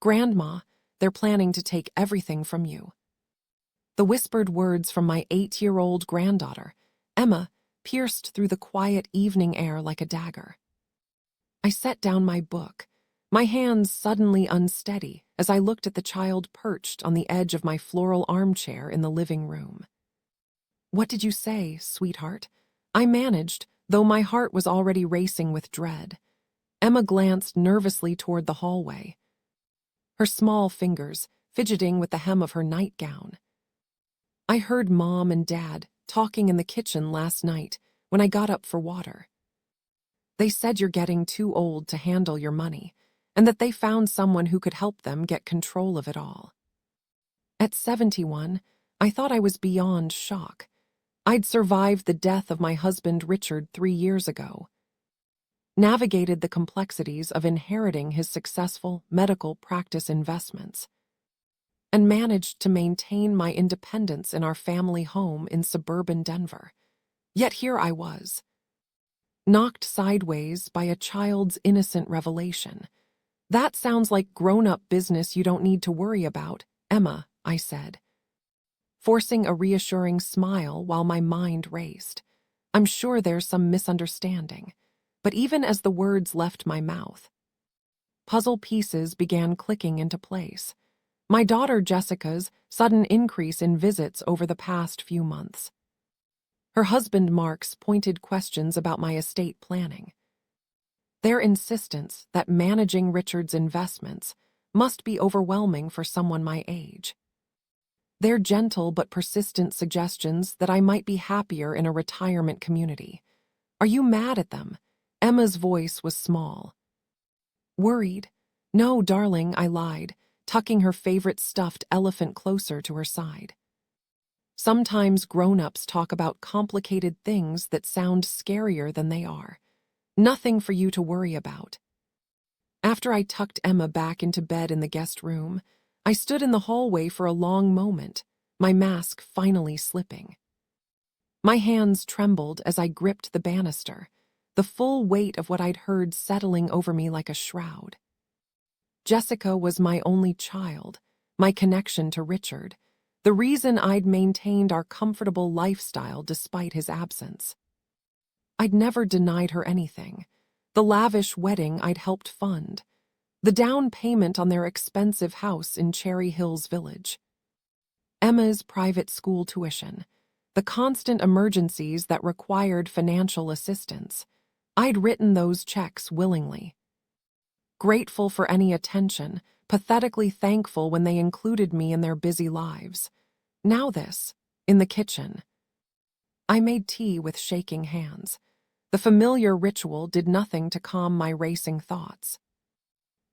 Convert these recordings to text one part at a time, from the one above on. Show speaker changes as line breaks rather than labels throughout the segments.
"Grandma, they're planning to take everything from you." The whispered words from my 8-year-old granddaughter, Emma, pierced through the quiet evening air like a dagger. I set down my book, my hands suddenly unsteady as I looked at the child perched on the edge of my floral armchair in the living room. "What did you say, sweetheart?" I managed, though my heart was already racing with dread. Emma glanced nervously toward the hallway, her small fingers fidgeting with the hem of her nightgown. "I heard Mom and Dad talking in the kitchen last night when I got up for water. They said you're getting too old to handle your money, and that they found someone who could help them get control of it all." At 71, I thought I was beyond shock. I'd survived the death of my husband Richard 3 years ago, navigated the complexities of inheriting his successful medical practice investments, and managed to maintain my independence in our family home in suburban Denver. Yet here I was, knocked sideways by a child's innocent revelation. "That sounds like grown-up business you don't need to worry about, Emma," I said, forcing a reassuring smile while my mind raced. "I'm sure there's some misunderstanding." But even as the words left my mouth, puzzle pieces began clicking into place. My daughter Jessica's sudden increase in visits over the past few months, her husband Mark's pointed questions about my estate planning, their insistence that managing Richard's investments must be overwhelming for someone my age, their gentle but persistent suggestions that I might be happier in a retirement community. "Are you mad at them?" Emma's voice was small. "Worried? No, darling," I lied, tucking her favorite stuffed elephant closer to her side. "Sometimes grown-ups talk about complicated things that sound scarier than they are. Nothing for you to worry about." After I tucked Emma back into bed in the guest room, I stood in the hallway for a long moment, my mask finally slipping. My hands trembled as I gripped the banister, the full weight of what I'd heard settling over me like a shroud. Jessica was my only child, my connection to Richard, the reason I'd maintained our comfortable lifestyle despite his absence. I'd never denied her anything: the lavish wedding I'd helped fund, the down payment on their expensive house in Cherry Hills Village, Emma's private school tuition, the constant emergencies that required financial assistance. I'd written those checks willingly, grateful for any attention, pathetically thankful when they included me in their busy lives. Now this, in the kitchen. I made tea with shaking hands. The familiar ritual did nothing to calm my racing thoughts.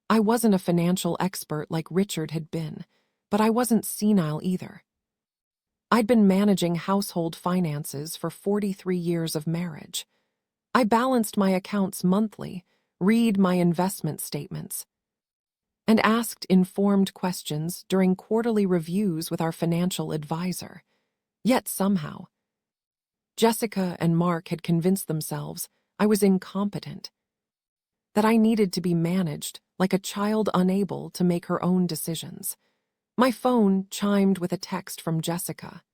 I wasn't a financial expert like Richard had been, but I wasn't senile either. I'd been managing household finances for 43 years of marriage. I balanced my accounts monthly, read my investment statements, and asked informed questions during quarterly reviews with our financial advisor. Yet somehow, Jessica and Mark had convinced themselves I was incompetent, that I needed to be managed like a child unable to make her own decisions. My phone chimed with a text from Jessica.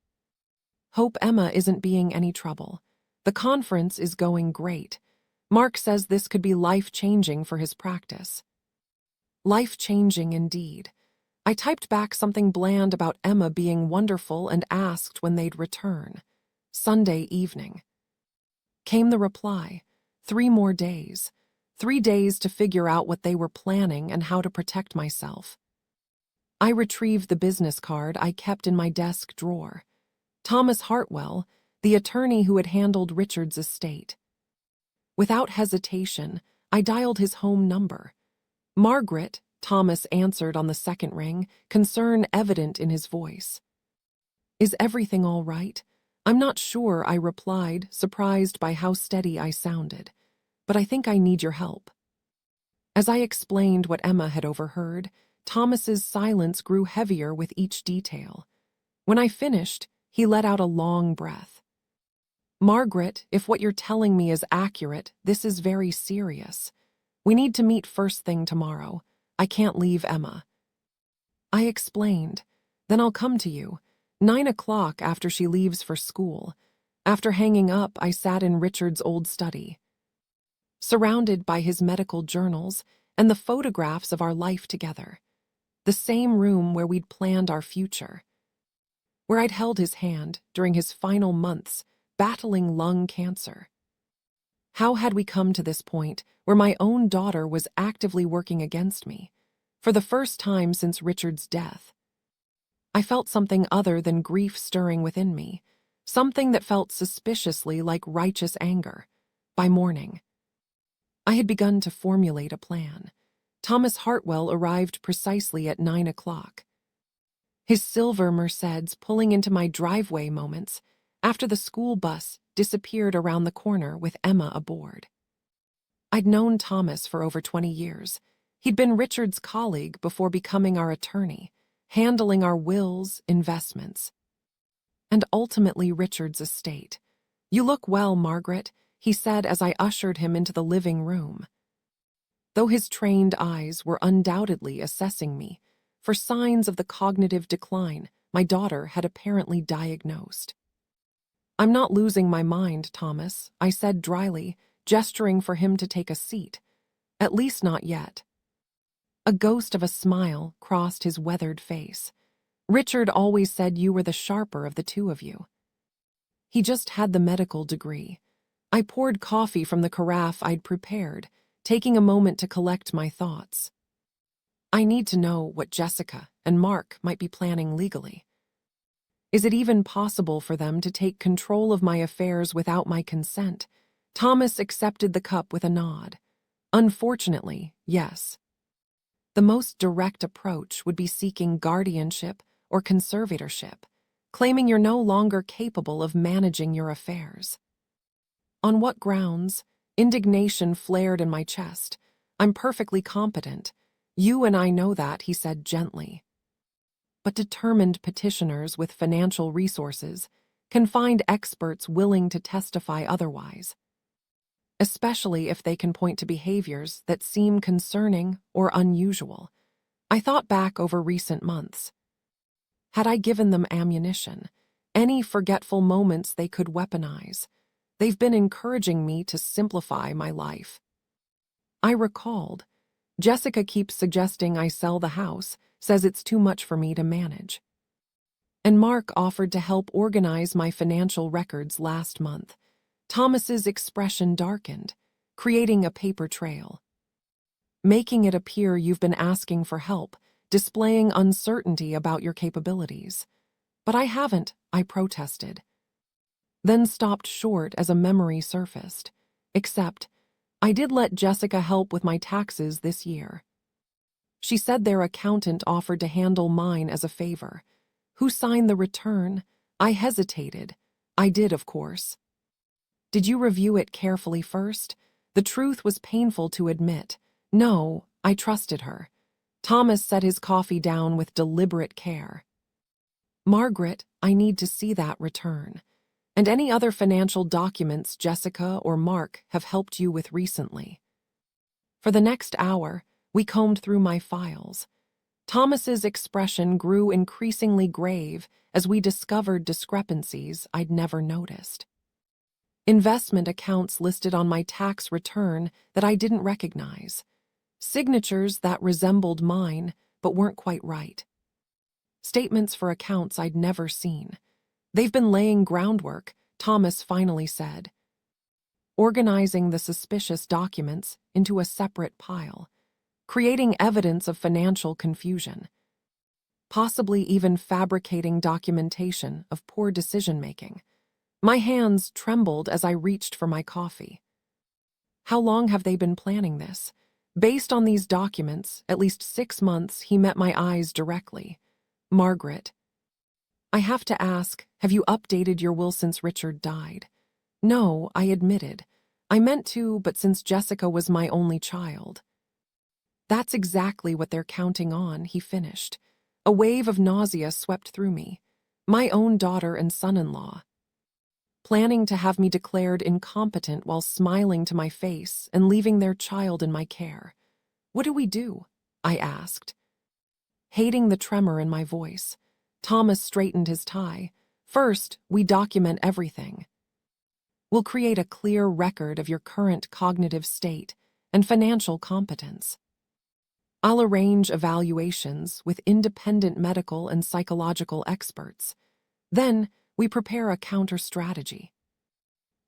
"Hope Emma isn't being any trouble. The conference is going great. Mark says this could be life-changing for his practice." Life-changing indeed. I typed back something bland about Emma being wonderful and asked when they'd return. Sunday evening. Came the reply: 3 more days. 3 days to figure out what they were planning and how to protect myself. I retrieved the business card I kept in my desk drawer. Thomas Hartwell, the attorney who had handled Richard's estate. Without hesitation, I dialed his home number. "Margaret," Thomas answered on the second ring, concern evident in his voice. "Is everything all right?" "I'm not sure," I replied, surprised by how steady I sounded. "But I think I need your help." As I explained what Emma had overheard, Thomas's silence grew heavier with each detail. When I finished, he let out a long breath. "Margaret, if what you're telling me is accurate, this is very serious. We need to meet first thing tomorrow. I can't leave Emma." I explained. Then I'll come to you. 9 o'clock after she leaves for school. After hanging up, I sat in Richard's old study, surrounded by his medical journals and the photographs of our life together. The same room where we'd planned our future, where I'd held his hand during his final months battling lung cancer. How had we come to this point where my own daughter was actively working against me? For the first time since Richard's death, I felt something other than grief stirring within me, something that felt suspiciously like righteous anger. By morning, I had begun to formulate a plan. Thomas Hartwell arrived precisely at 9 o'clock. His silver Mercedes pulling into my driveway moments after the school bus disappeared around the corner with Emma aboard. I'd known Thomas for over 20 years. He'd been Richard's colleague before becoming our attorney, handling our wills, investments, and ultimately Richard's estate. "You look well, Margaret," he said as I ushered him into the living room. Though his trained eyes were undoubtedly assessing me for signs of the cognitive decline my daughter had apparently diagnosed. "I'm not losing my mind, Thomas," I said dryly, gesturing for him to take a seat. "At least not yet." A ghost of a smile crossed his weathered face. "Richard always said you were the sharper of the two of you." He just had the medical degree. I poured coffee from the carafe I'd prepared, taking a moment to collect my thoughts. I need to know what Jessica and Mark might be planning legally. Is it even possible for them to take control of my affairs without my consent? Thomas accepted the cup with a nod. Unfortunately, yes. The most direct approach would be seeking guardianship or conservatorship, claiming you're no longer capable of managing your affairs. On what grounds? Indignation flared in my chest. "I'm perfectly competent. You and I know that," he said gently. "But determined petitioners with financial resources can find experts willing to testify otherwise, especially if they can point to behaviors that seem concerning or unusual." I thought back over recent months. Had I given them ammunition, any forgetful moments they could weaponize? They've been encouraging me to simplify my life. I recalled. Jessica keeps suggesting I sell the house, says it's too much for me to manage. And Mark offered to help organize my financial records last month. Thomas's expression darkened, creating a paper trail. "Making it appear you've been asking for help, displaying uncertainty about your capabilities." "But I haven't," I protested. Then stopped short as a memory surfaced. "Except, I did let Jessica help with my taxes this year. She said their accountant offered to handle mine as a favor." "Who signed the return?" I hesitated. "I did, of course." "Did you review it carefully first?" The truth was painful to admit. No, I trusted her. Thomas set his coffee down with deliberate care. "Margaret, I need to see that return. And any other financial documents Jessica or Mark have helped you with recently." For the next hour, we combed through my files. Thomas's expression grew increasingly grave as we discovered discrepancies I'd never noticed. Investment accounts listed on my tax return that I didn't recognize. Signatures that resembled mine but weren't quite right. Statements for accounts I'd never seen. "They've been laying groundwork," Thomas finally said, organizing the suspicious documents into a separate pile, creating evidence of financial confusion, possibly even fabricating documentation of poor decision-making. My hands trembled as I reached for my coffee. How long have they been planning this? Based on these documents, at least 6 months, he met my eyes directly. "Margaret, I have to ask, have you updated your will since Richard died?" "No," I admitted. "I meant to, but since Jessica was my only child." "That's exactly what they're counting on," he finished. A wave of nausea swept through me. My own daughter and son-in-law, planning to have me declared incompetent while smiling to my face and leaving their child in my care. "What do we do?" I asked. hating the tremor in my voice. Thomas straightened his tie. First, we document everything. We'll create a clear record of your current cognitive state and financial competence. I'll arrange evaluations with independent medical and psychological experts. Then, we prepare a counter-strategy.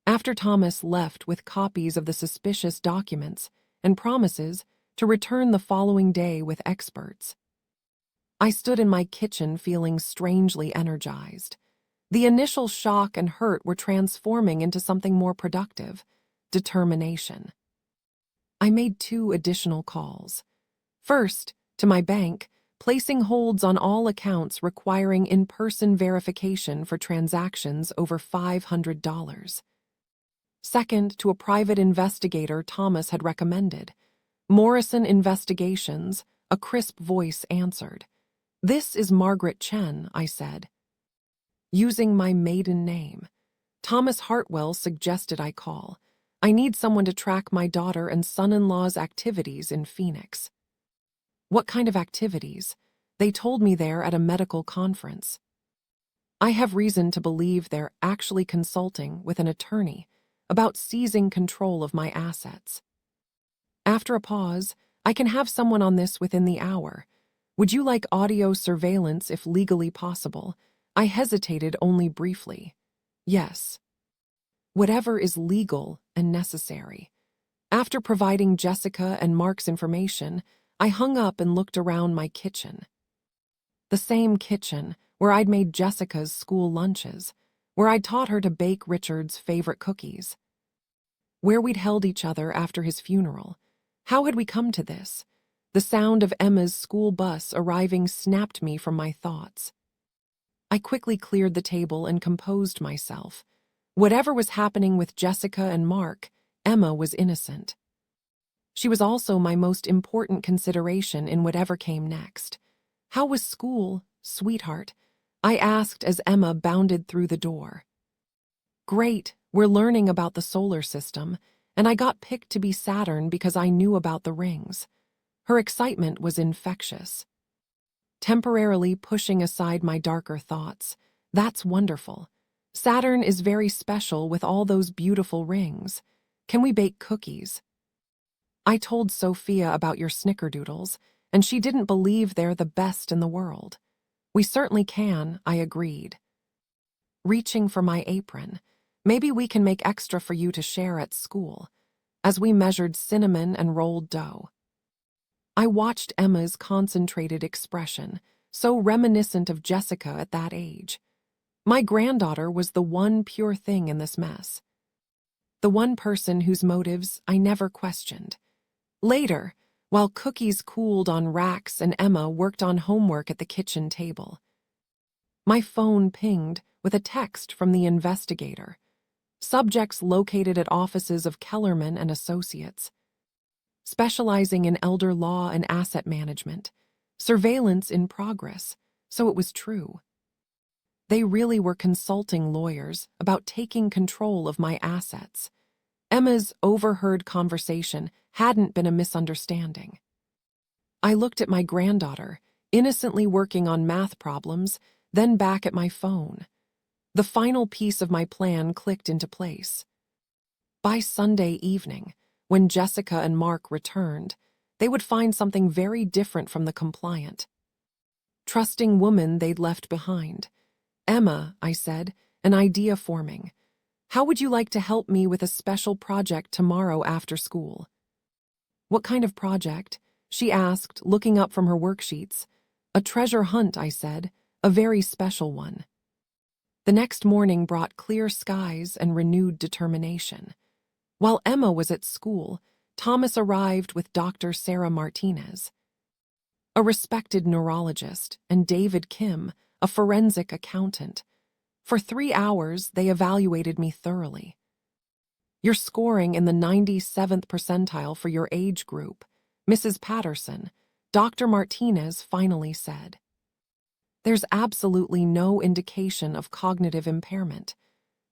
After Thomas left with copies of the suspicious documents and promises to return the following day with experts, I stood in my kitchen feeling strangely energized. The initial shock and hurt were transforming into something more productive: determination. I made 2 additional calls. First, to my bank, placing holds on all accounts requiring in-person verification for transactions over $500. Second, to a private investigator Thomas had recommended. Morrison Investigations, a crisp voice answered. "This is Margaret Chen," I said, using my maiden name. Thomas Hartwell suggested I call. "I need someone to track my daughter and son-in-law's activities in Phoenix." "What kind of activities?" They told me there at a medical conference. "I have reason to believe they're actually consulting with an attorney about seizing control of my assets." After a pause, "I can have someone on this within the hour. Would you like audio surveillance if legally possible?" I hesitated only briefly. "Yes. Whatever is legal and necessary." After providing Jessica and Mark's information, I hung up and looked around my kitchen. The same kitchen where I'd made Jessica's school lunches, where I'd taught her to bake Richard's favorite cookies, where we'd held each other after his funeral. How had we come to this? The sound of Emma's school bus arriving snapped me from my thoughts. I quickly cleared the table and composed myself. Whatever was happening with Jessica and Mark, Emma was innocent. She was also my most important consideration in whatever came next. "How was school, sweetheart?" I asked as Emma bounded through the door. "Great, we're learning about the solar system, and I got picked to be Saturn because I knew about the rings." Her excitement was infectious. Temporarily pushing aside my darker thoughts, "That's wonderful. Saturn is very special with all those beautiful rings. Can we bake cookies?" I told Sophia about your snickerdoodles, and she didn't believe they're the best in the world. "We certainly can," I agreed. Reaching for my apron, "Maybe we can make extra for you to share at school," as we measured cinnamon and rolled dough. I watched Emma's concentrated expression, so reminiscent of Jessica at that age. My granddaughter was the one pure thing in this mess. The one person whose motives I never questioned. Later, while cookies cooled on racks and Emma worked on homework at the kitchen table, my phone pinged with a text from the investigator. Subjects located at offices of Kellerman and Associates, specializing in elder law and asset management. Surveillance in progress, so it was true. They really were consulting lawyers about taking control of my assets. Emma's overheard conversation hadn't been a misunderstanding. I looked at my granddaughter, innocently working on math problems, then back at my phone. The final piece of my plan clicked into place. By Sunday evening, when Jessica and Mark returned, they would find something very different from the compliant, trusting woman they'd left behind. "Emma," I said, an idea forming, "how would you like to help me with a special project tomorrow after school?" "What kind of project?" she asked, looking up from her worksheets. "A treasure hunt," I said, "a very special one." The next morning brought clear skies and renewed determination. While Emma was at school, Thomas arrived with Dr. Sarah Martinez, a respected neurologist, and David Kim, a forensic accountant. For 3 hours, they evaluated me thoroughly. "You're scoring in the 97th percentile for your age group, Mrs. Patterson," Dr. Martinez finally said. "There's absolutely no indication of cognitive impairment.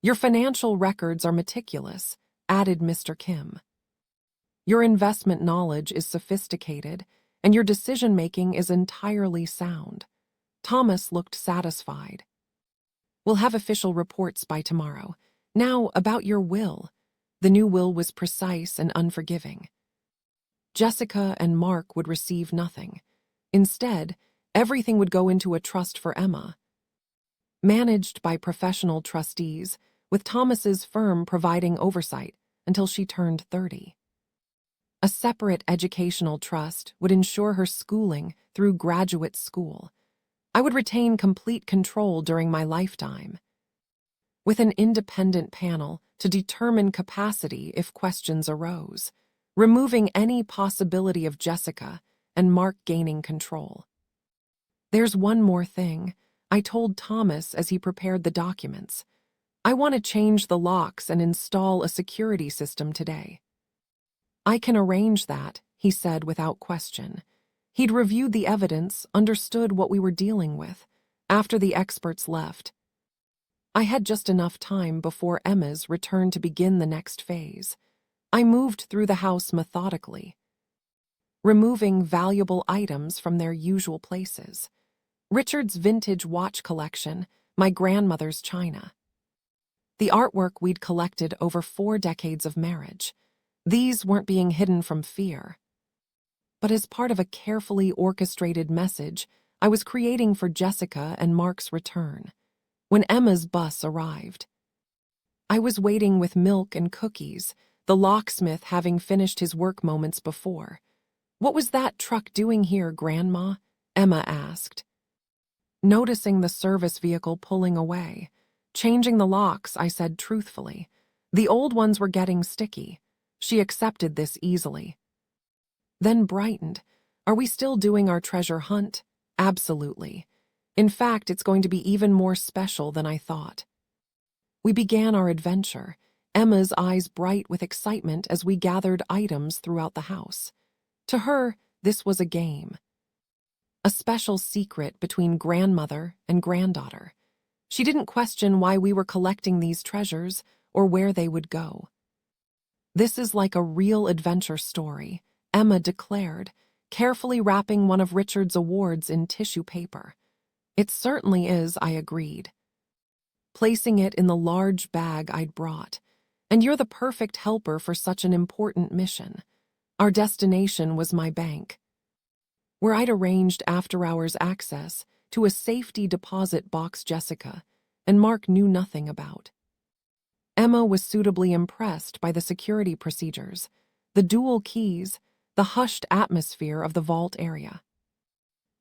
Your financial records are meticulous," added Mr. Kim. "Your investment knowledge is sophisticated, and your decision-making is entirely sound." Thomas looked satisfied. "We'll have official reports by tomorrow. Now, about your will." The new will was precise and unforgiving. Jessica and Mark would receive nothing. Instead, everything would go into a trust for Emma, managed by professional trustees, with Thomas's firm providing oversight until she turned 30. A separate educational trust would ensure her schooling through graduate school. I would retain complete control during my lifetime, with an independent panel to determine capacity if questions arose, removing any possibility of Jessica and Mark gaining control. "There's one more thing," I told Thomas as he prepared the documents. "I want to change the locks and install a security system today." "I can arrange that," he said without question. He'd reviewed the evidence, understood what we were dealing with. After the experts left, I had just enough time before Emma's return to begin the next phase. I moved through the house methodically, removing valuable items from their usual places. Richard's vintage watch collection, my grandmother's china, the artwork we'd collected over 4 decades of marriage. These weren't being hidden from fear, but as part of a carefully orchestrated message I was creating for Jessica and Mark's return. When Emma's bus arrived, I was waiting with milk and cookies, the locksmith having finished his work moments before. "What was that truck doing here, Grandma?" Emma asked, noticing the service vehicle pulling away. "Changing the locks," I said truthfully. "The old ones were getting sticky." She accepted this easily, then brightened. "Are we still doing our treasure hunt?" "Absolutely. In fact, it's going to be even more special than I thought." We began our adventure, Emma's eyes bright with excitement as we gathered items throughout the house. To her, this was a game, a special secret between grandmother and granddaughter. She didn't question why we were collecting these treasures or where they would go. "This is like a real adventure story," Emma declared, carefully wrapping one of Richard's awards in tissue paper. "It certainly is," I agreed, placing it in the large bag I'd brought. "And you're the perfect helper for such an important mission." Our destination was my bank, where I'd arranged after-hours access to a safety deposit box Jessica and Mark knew nothing about. Emma was suitably impressed by the security procedures, the dual keys, the hushed atmosphere of the vault area.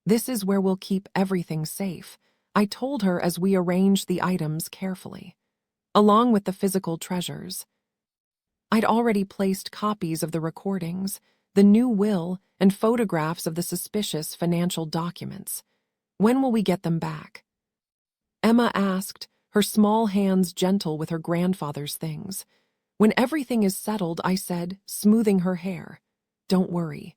"This is where we'll keep everything safe," I told her as we arranged the items carefully, along with the physical treasures. I'd already placed copies of the recordings, the new will, and photographs of the suspicious financial documents. "When will we get them back?" Emma asked, her small hands gentle with her grandfather's things. "When everything is settled," I said, smoothing her hair. "Don't worry,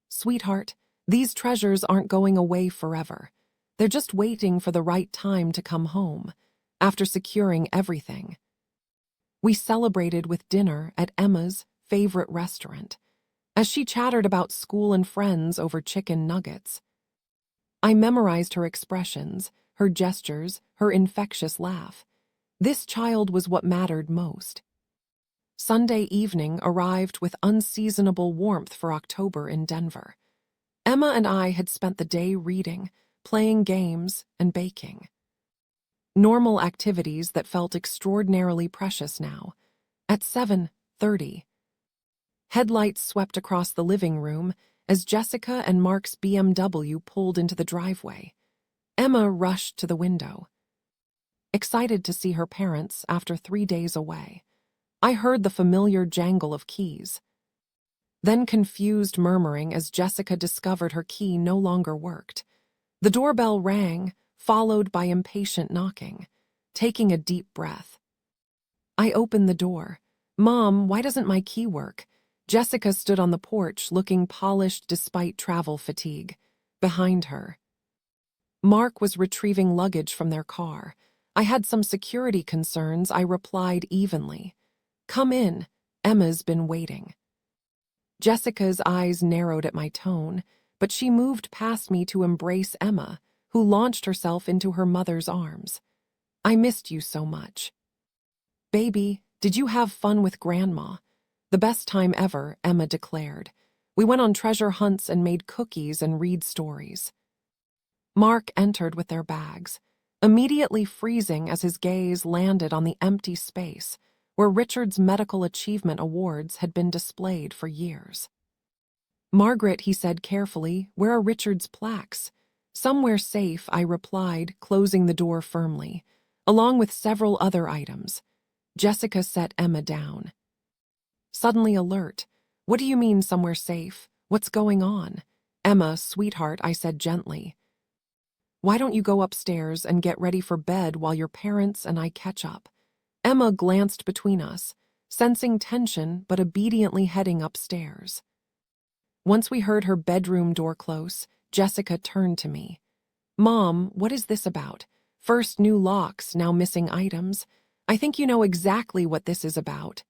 sweetheart, these treasures aren't going away forever. They're just waiting for the right time to come home." After securing everything, we celebrated with dinner at Emma's favorite restaurant. As she chattered about school and friends over chicken nuggets, I memorized her expressions, her gestures, her infectious laugh. This child was what mattered most. Sunday evening arrived with unseasonable warmth for October in Denver. Emma and I had spent the day reading, playing games, and baking. Normal activities that felt extraordinarily precious now. At 7:30, headlights swept across the living room as Jessica and Mark's BMW pulled into the driveway. Emma rushed to the window, excited to see her parents after 3 days away. I heard the familiar jangle of keys, then confused murmuring as Jessica discovered her key no longer worked. The doorbell rang, followed by impatient knocking. Taking a deep breath, I opened the door. "Mom, why doesn't my key work?" Jessica stood on the porch, looking polished despite travel fatigue. Behind her, Mark was retrieving luggage from their car. I had some security concerns, I replied evenly. "Come in, Emma's been waiting." Jessica's eyes narrowed at my tone, but she moved past me to embrace Emma, who launched herself into her mother's arms. I missed you so much. Baby, did you have fun with Grandma? The best time ever, Emma declared. We went on treasure hunts and made cookies and read stories. Mark entered with their bags, immediately freezing as his gaze landed on the empty space where Richard's medical achievement awards had been displayed for years. Margaret, he said carefully, where are Richard's plaques? Somewhere safe, I replied, closing the door firmly, along with several other items. Jessica set Emma down. Suddenly alert. What do you mean somewhere safe? What's going on? Emma, sweetheart, I said gently. Why don't you go upstairs and get ready for bed while your parents and I catch up? Emma glanced between us, sensing tension but obediently heading upstairs. Once we heard her bedroom door close, Jessica turned to me. Mom, what is this about? First new locks, now missing items. I think you know exactly what this is about.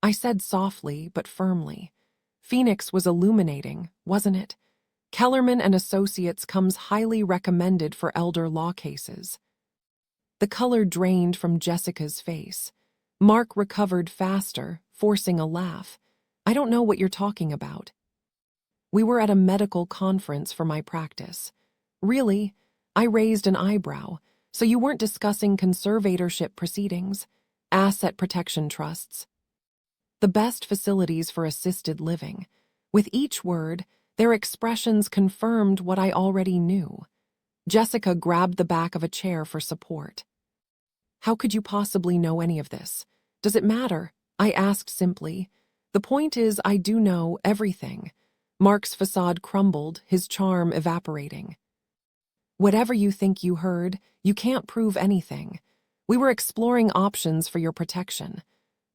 I said softly but firmly. Phoenix was illuminating, wasn't it? Kellerman and Associates comes highly recommended for elder law cases. The color drained from Jessica's face. Mark recovered faster, forcing a laugh. I don't know what you're talking about. We were at a medical conference for my practice. Really? I raised an eyebrow. So you weren't discussing conservatorship proceedings, asset protection trusts, the best facilities for assisted living. With each word, their expressions confirmed what I already knew. Jessica grabbed the back of a chair for support. How could you possibly know any of this? Does it matter? I asked simply. The point is, I do know everything. Mark's facade crumbled, his charm evaporating. Whatever you think you heard, you can't prove anything. We were exploring options for your protection.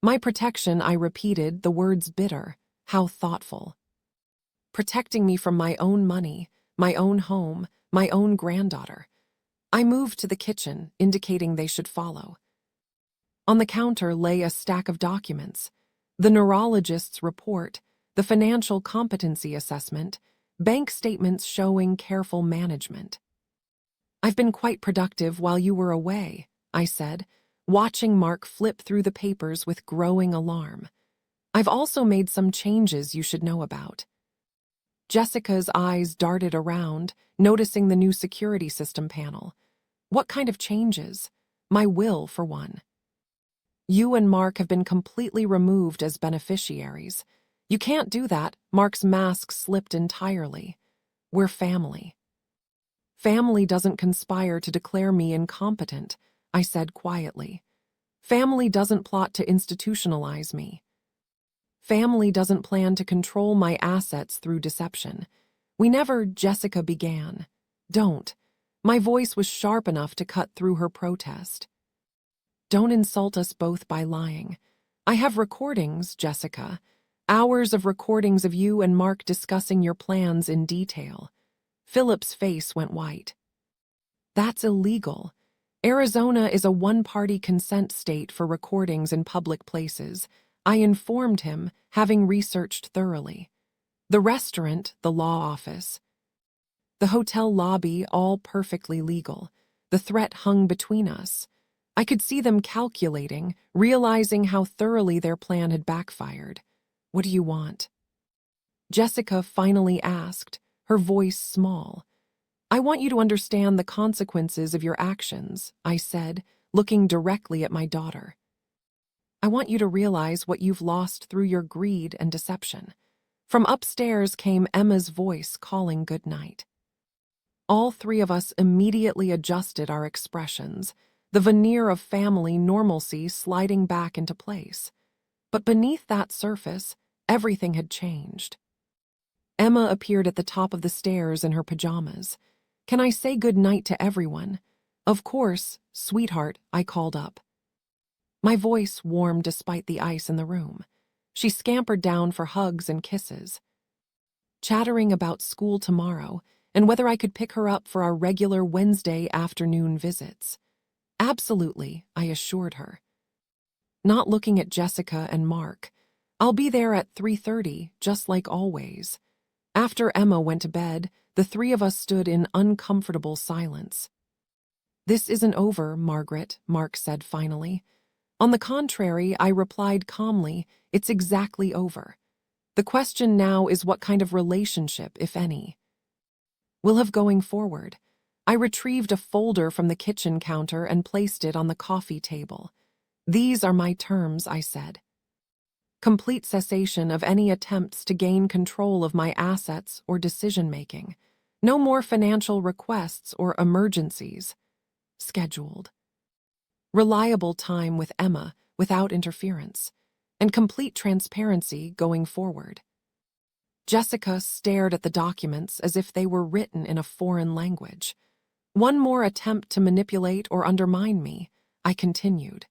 My protection, I repeated, the words bitter. How thoughtful. Protecting me from my own money, my own home, my own granddaughter. I moved to the kitchen, indicating they should follow. On the counter lay a stack of documents. The neurologist's report, the financial competency assessment, bank statements showing careful management. I've been quite productive while you were away, I said, watching Mark flip through the papers with growing alarm. I've also made some changes you should know about. Jessica's eyes darted around, noticing the new security system panel. What kind of changes? My will, for one. You and Mark have been completely removed as beneficiaries. You can't do that. Mark's mask slipped entirely. We're family. Family doesn't conspire to declare me incompetent, I said quietly. Family doesn't plot to institutionalize me. Family doesn't plan to control my assets through deception. We never, Jessica began. Don't. My voice was sharp enough to cut through her protest. Don't insult us both by lying. I have recordings, Jessica. Hours of recordings of you and Mark discussing your plans in detail. Philip's face went white. That's illegal. Arizona is a one-party consent state for recordings in public places. I informed him, having researched thoroughly. The restaurant, the law office, the hotel lobby, all perfectly legal. The threat hung between us. I could see them calculating, realizing how thoroughly their plan had backfired. What do you want? Jessica finally asked, her voice small. I want you to understand the consequences of your actions, I said, looking directly at my daughter. I want you to realize what you've lost through your greed and deception. From upstairs came Emma's voice calling good night. All three of us immediately adjusted our expressions, the veneer of family normalcy sliding back into place. But beneath that surface, everything had changed. Emma appeared at the top of the stairs in her pajamas. Can I say good night to everyone? Of course, sweetheart, I called up. My voice warmed despite the ice in the room. She scampered down for hugs and kisses. Chattering about school tomorrow and whether I could pick her up for our regular Wednesday afternoon visits. Absolutely, I assured her. Not looking at Jessica and Mark, I'll be there at 3:30, just like always. After Emma went to bed, the three of us stood in uncomfortable silence. This isn't over, Margaret, Mark said finally. On the contrary, I replied calmly, it's exactly over. The question now is what kind of relationship, if any, we'll have going forward. I retrieved a folder from the kitchen counter and placed it on the coffee table. These are my terms, I said. Complete cessation of any attempts to gain control of my assets or decision-making. No more financial requests or emergencies. Scheduled. Reliable time with Emma without interference. And complete transparency going forward. Jessica stared at the documents as if they were written in a foreign language. One more attempt to manipulate or undermine me, I continued.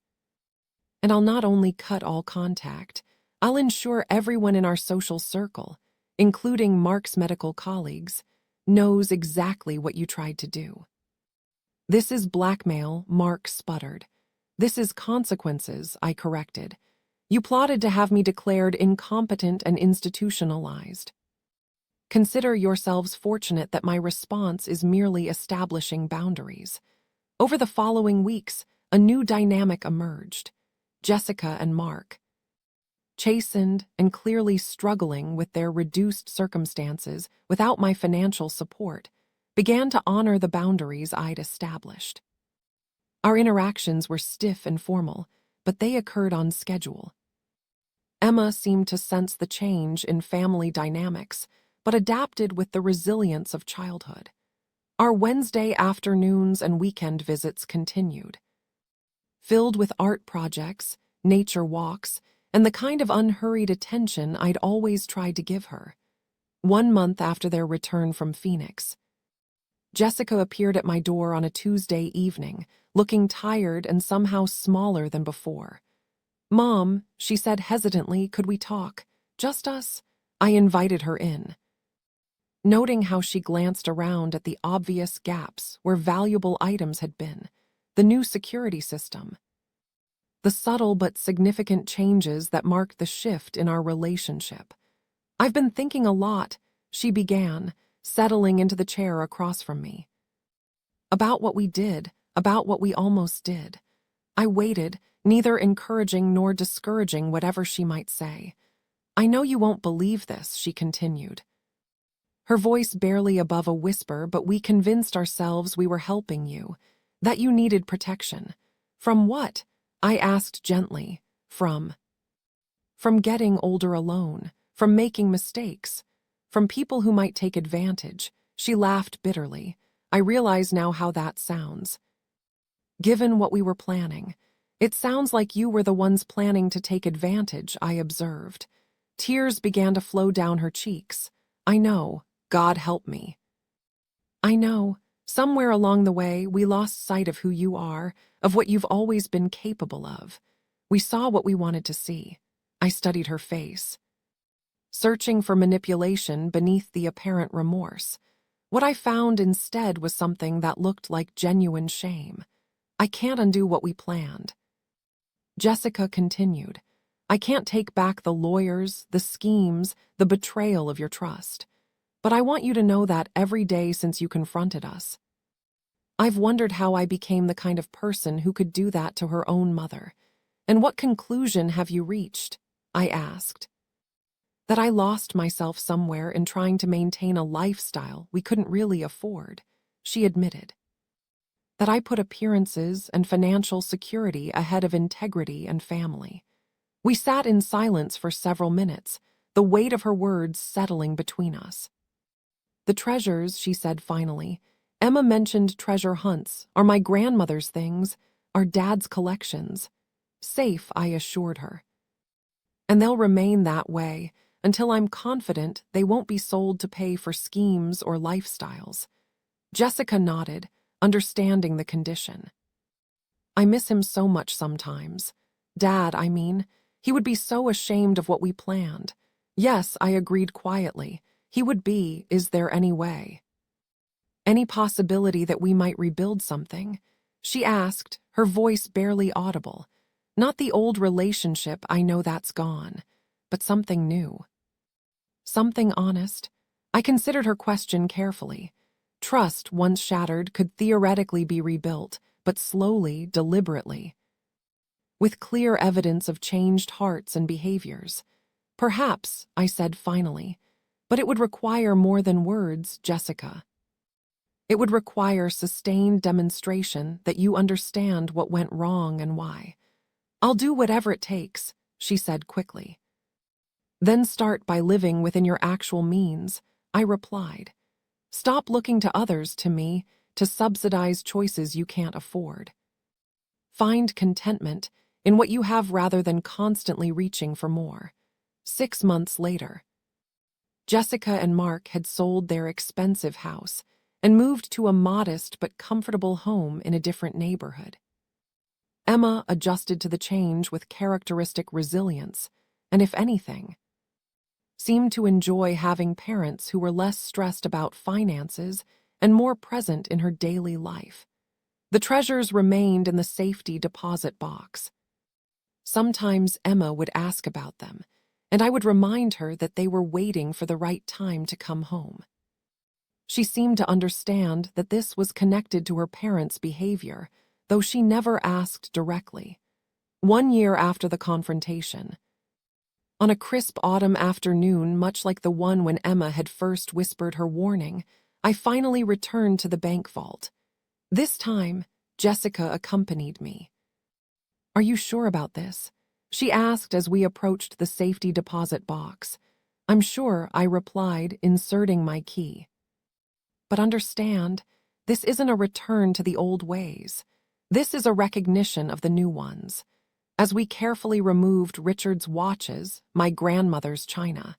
And I'll not only cut all contact, I'll ensure everyone in our social circle, including Mark's medical colleagues, knows exactly what you tried to do. This is blackmail, Mark sputtered. This is consequences, I corrected. You plotted to have me declared incompetent and institutionalized. Consider yourselves fortunate that my response is merely establishing boundaries. Over the following weeks, a new dynamic emerged. Jessica and Mark, chastened and clearly struggling with their reduced circumstances without my financial support, began to honor the boundaries I'd established. Our interactions were stiff and formal, but they occurred on schedule. Emma seemed to sense the change in family dynamics, but adapted with the resilience of childhood. Our Wednesday afternoons and weekend visits continued, filled with art projects, nature walks, and the kind of unhurried attention I'd always tried to give her. 1 month after their return from Phoenix, Jessica appeared at my door on a Tuesday evening, looking tired and somehow smaller than before. Mom, she said hesitantly, could we talk? Just us? I invited her in. Noting how she glanced around at the obvious gaps where valuable items had been, the new security system, the subtle but significant changes that marked the shift in our relationship. I've been thinking a lot, she began, settling into the chair across from me. About what we did, about what we almost did. I waited, neither encouraging nor discouraging whatever she might say. I know you won't believe this, she continued. Her voice barely above a whisper, but we convinced ourselves we were helping you, that you needed protection. From what? I asked gently. From getting older alone, from making mistakes, from people who might take advantage. She laughed bitterly. I realize now how that sounds. Given what we were planning, it sounds like you were the ones planning to take advantage, I observed. Tears began to flow down her cheeks. I know, God help me. I know, somewhere along the way we lost sight of who you are, of what you've always been capable of. We saw what we wanted to see. I studied her face, searching for manipulation beneath the apparent remorse. What I found instead was something that looked like genuine shame. I can't undo what we planned. Jessica continued. I can't take back the lawyers, the schemes, the betrayal of your trust. But I want you to know that every day since you confronted us, I've wondered how I became the kind of person who could do that to her own mother. And what conclusion have you reached? I asked. That I lost myself somewhere in trying to maintain a lifestyle we couldn't really afford, she admitted. That I put appearances and financial security ahead of integrity and family. We sat in silence for several minutes, the weight of her words settling between us. The treasures, she said finally. Emma mentioned treasure hunts, are my grandmother's things, are Dad's collections. Safe, I assured her. And they'll remain that way until I'm confident they won't be sold to pay for schemes or lifestyles. Jessica nodded, understanding the condition. I miss him so much sometimes. Dad, I mean. He would be so ashamed of what we planned. Yes, I agreed quietly. He would be, is there any way? Any possibility that we might rebuild something? She asked, her voice barely audible. Not the old relationship, I know that's gone. but something new. Something honest. I considered her question carefully. Trust, once shattered, could theoretically be rebuilt, but slowly, deliberately, with clear evidence of changed hearts and behaviors. Perhaps, I said finally, but it would require more than words, Jessica. It would require sustained demonstration that you understand what went wrong and why. I'll do whatever it takes, she said quickly. Then start by living within your actual means, I replied. Stop looking to others, to me, to subsidize choices you can't afford. Find contentment in what you have rather than constantly reaching for more. 6 months later, Jessica and Mark had sold their expensive house and moved to a modest but comfortable home in a different neighborhood. Emma adjusted to the change with characteristic resilience, and if anything, seemed to enjoy having parents who were less stressed about finances and more present in her daily life. The treasures remained in the safety deposit box. Sometimes Emma would ask about them, and I would remind her that they were waiting for the right time to come home. She seemed to understand that this was connected to her parents' behavior, though she never asked directly. 1 year after the confrontation, on a crisp autumn afternoon, much like the one when Emma had first whispered her warning, I finally returned to the bank vault. This time, Jessica accompanied me. "Are you sure about this?" she asked as we approached the safety deposit box. "I'm sure," I replied, inserting my key. "But understand, this isn't a return to the old ways. This is a recognition of the new ones." As we carefully removed Richard's watches, my grandmother's china,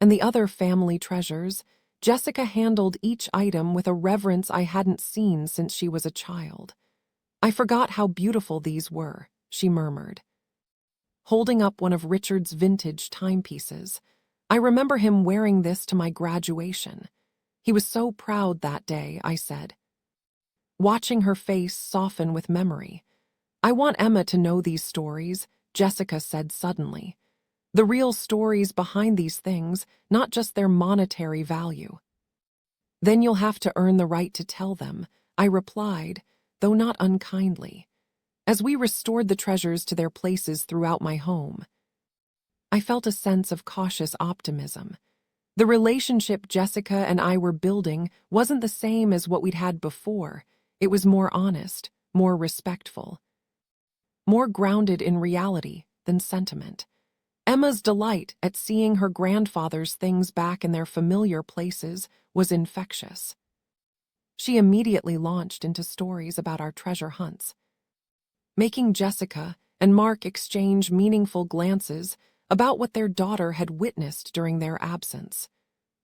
and the other family treasures, Jessica handled each item with a reverence I hadn't seen since she was a child. "I forgot how beautiful these were," she murmured, holding up one of Richard's vintage timepieces. "I remember him wearing this to my graduation. He was so proud that day," I said, watching her face soften with memory. "I want Emma to know these stories," Jessica said suddenly. "The real stories behind these things, not just their monetary value." "Then you'll have to earn the right to tell them," I replied, though not unkindly. As we restored the treasures to their places throughout my home, I felt a sense of cautious optimism. The relationship Jessica and I were building wasn't the same as what we'd had before. It was more honest, more respectful, more grounded in reality than sentiment. Emma's delight at seeing her grandfather's things back in their familiar places was infectious. She immediately launched into stories about our treasure hunts, making Jessica and Mark exchange meaningful glances about what their daughter had witnessed during their absence.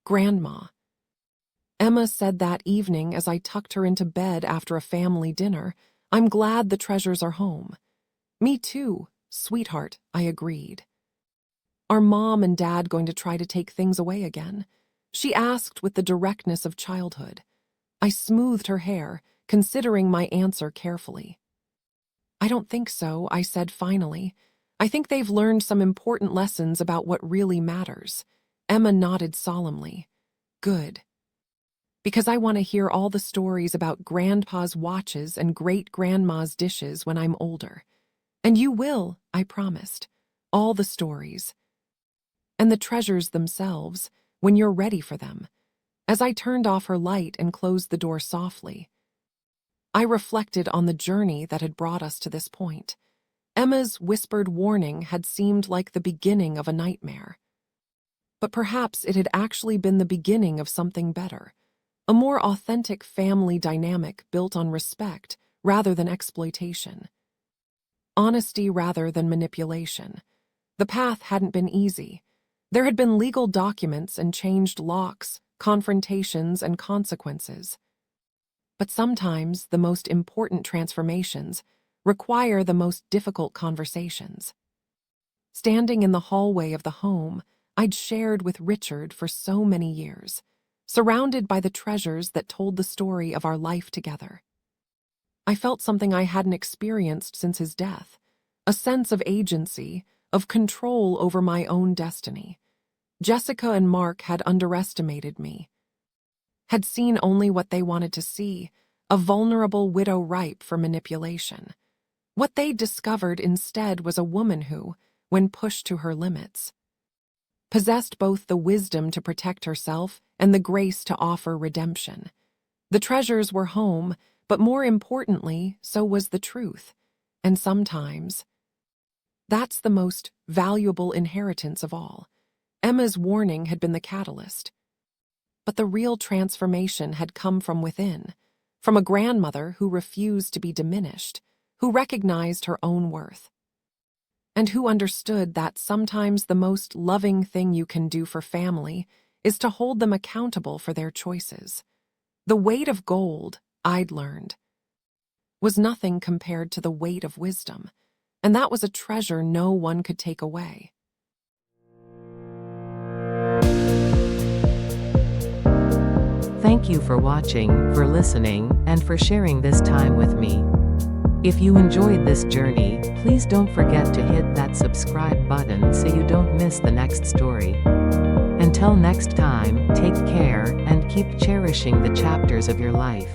"Grandma," Emma said that evening as I tucked her into bed after a family dinner, "I'm glad the treasures are home." "Me too, sweetheart," I agreed. "Are Mom and Dad going to try to take things away again?" she asked with the directness of childhood. I smoothed her hair, considering my answer carefully. "I don't think so," I said finally. "I think they've learned some important lessons about what really matters." Emma nodded solemnly. "Good. Because I want to hear all the stories about Grandpa's watches and great-grandma's dishes when I'm older. And you will," I promised. "All the stories. And the treasures themselves, when you're ready for them." As I turned off her light and closed the door softly, I reflected on the journey that had brought us to this point. Emma's whispered warning had seemed like the beginning of a nightmare. But perhaps it had actually been the beginning of something better, a more authentic family dynamic built on respect rather than exploitation, honesty rather than manipulation. The path hadn't been easy. There had been legal documents and changed locks, confrontations and consequences. But sometimes the most important transformations require the most difficult conversations. Standing in the hallway of the home I'd shared with Richard for so many years, surrounded by the treasures that told the story of our life together, I felt something I hadn't experienced since his death, a sense of agency, of control over my own destiny. Jessica and Mark had underestimated me, had seen only what they wanted to see, a vulnerable widow ripe for manipulation. What they discovered instead was a woman who, when pushed to her limits, possessed both the wisdom to protect herself and the grace to offer redemption. The treasures were home, but more importantly, so was the truth. And sometimes, that's the most valuable inheritance of all. Emma's warning had been the catalyst, but the real transformation had come from within, from a grandmother who refused to be diminished, who recognized her own worth, and who understood that sometimes the most loving thing you can do for family is to hold them accountable for their choices. The weight of gold, I'd learned, was nothing compared to the weight of wisdom, and that was a treasure no one could take away.
Thank you for watching, for listening, and for sharing this time with me. If you enjoyed this journey, please don't forget to hit that subscribe button so you don't miss the next story. Until next time, take care, and keep cherishing the chapters of your life.